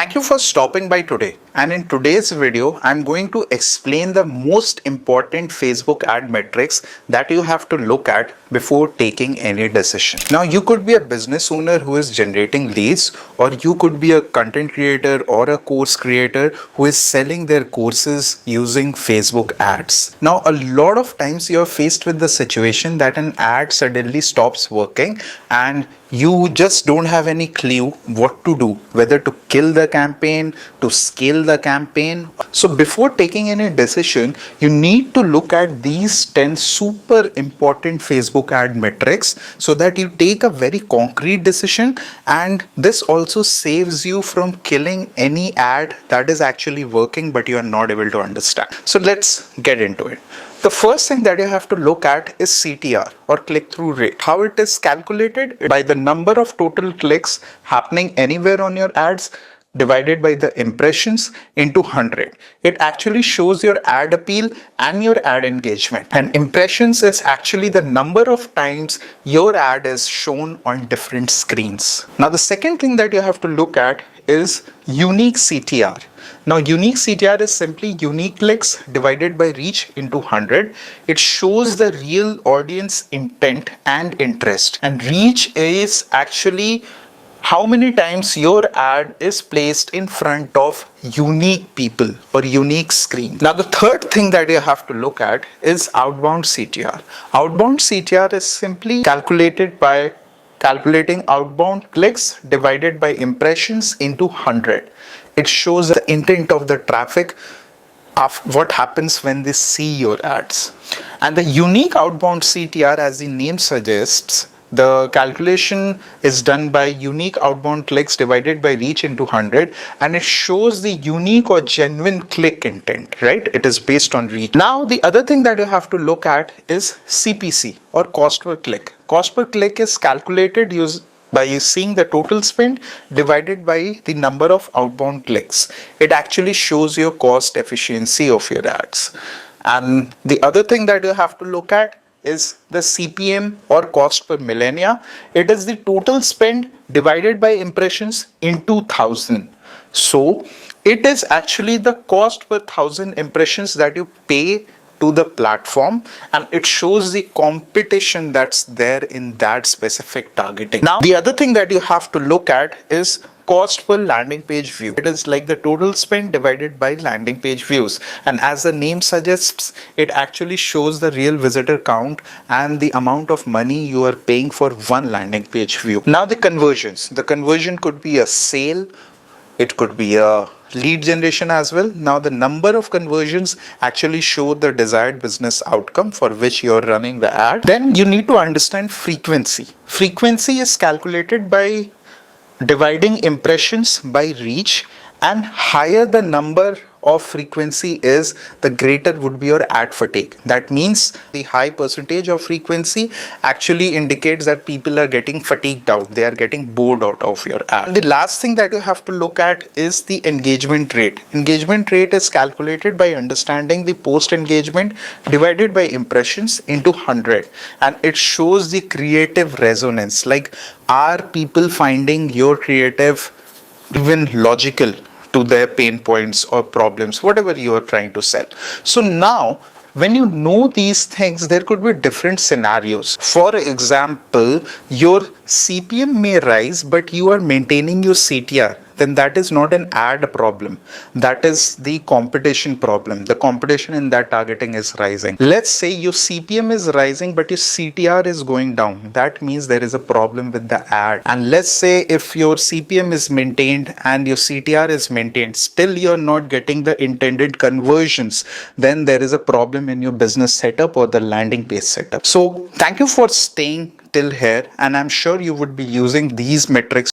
Thank you for stopping by today. And in today's video, I'm going to explain the most important Facebook ad metrics that you have to look at before taking any decision. Now, you could be a business owner who is generating leads, or you could be a content creator or a course creator who is selling their courses using Facebook ads. Now, a lot of times you're faced with the situation that an ad suddenly stops working and you just don't have any clue what to do, whether to kill the campaign, to scale the campaign. So before taking any decision, you need to look at these 10 super important Facebook ad metrics so that you take a very concrete decision, and this also saves you from killing any ad that is actually working but you are not able to understand. So let's get into it. The first thing that you have to look at is CTR, or click-through rate. How it is calculated? By the number of total clicks happening anywhere on your ads divided by the impressions into 100. It actually shows your ad appeal and your ad engagement. And impressions is actually the number of times your ad is shown on different screens. Now, the second thing that you have to look at is unique CTR. Now, unique CTR is simply unique clicks divided by reach into 100. It shows the real audience intent and interest. And reach is actually how many times your ad is placed in front of unique people or unique screen. Now, the third thing that you have to look at is outbound CTR. Outbound CTR is simply calculated by calculating outbound clicks divided by impressions into 100. It shows the intent of the traffic of what happens when they see your ads. And the unique outbound CTR, as the name suggests, the calculation is done by unique outbound clicks divided by reach into 100, and it shows the unique or genuine click intent, right? It is based on reach. Now, the other thing that you have to look at is CPC, or cost per click. Cost per click is calculated by seeing the total spend divided by the number of outbound clicks. It actually shows your cost efficiency of your ads. And the other thing that you have to look at is the CPM, or cost per millennia. It is the total spend divided by impressions into 1000. So it is actually the cost per 1000 impressions that you pay to the platform, and it shows the competition that's there in that specific targeting. Now, the other thing that you have to look at is cost per landing page view. It is like the total spend divided by landing page views, and as the name suggests, it actually shows the real visitor count and the amount of money you are paying for one landing page view. Now, the conversion could be a sale, it could be a lead generation as well. Now, the number of conversions actually show the desired business outcome for which you're running the ad. Then you need to understand frequency. Frequency is calculated by dividing impressions by reach, and higher the number of frequency is, the greater would be your ad fatigue. That means the high percentage of frequency actually indicates that people are getting fatigued out, they are getting bored out of your ad. And the last thing that you have to look at is the engagement rate. Engagement rate is calculated by understanding the post engagement divided by impressions into 100, and it shows the creative resonance, like are people finding your creative even logical to their pain points or problems, whatever you are trying to sell. So now, when you know these things, there could be different scenarios. For example, your CPM may rise, but you are maintaining your CTR. Then that is not an ad problem. That is the competition problem. The competition in that targeting is rising. Let's say your CPM is rising, but your CTR is going down. That means there is a problem with the ad. And let's say if your CPM is maintained and your CTR is maintained, still you're not getting the intended conversions, then there is a problem in your business setup or the landing page setup. So thank you for staying till here, and I'm sure you would be using these metrics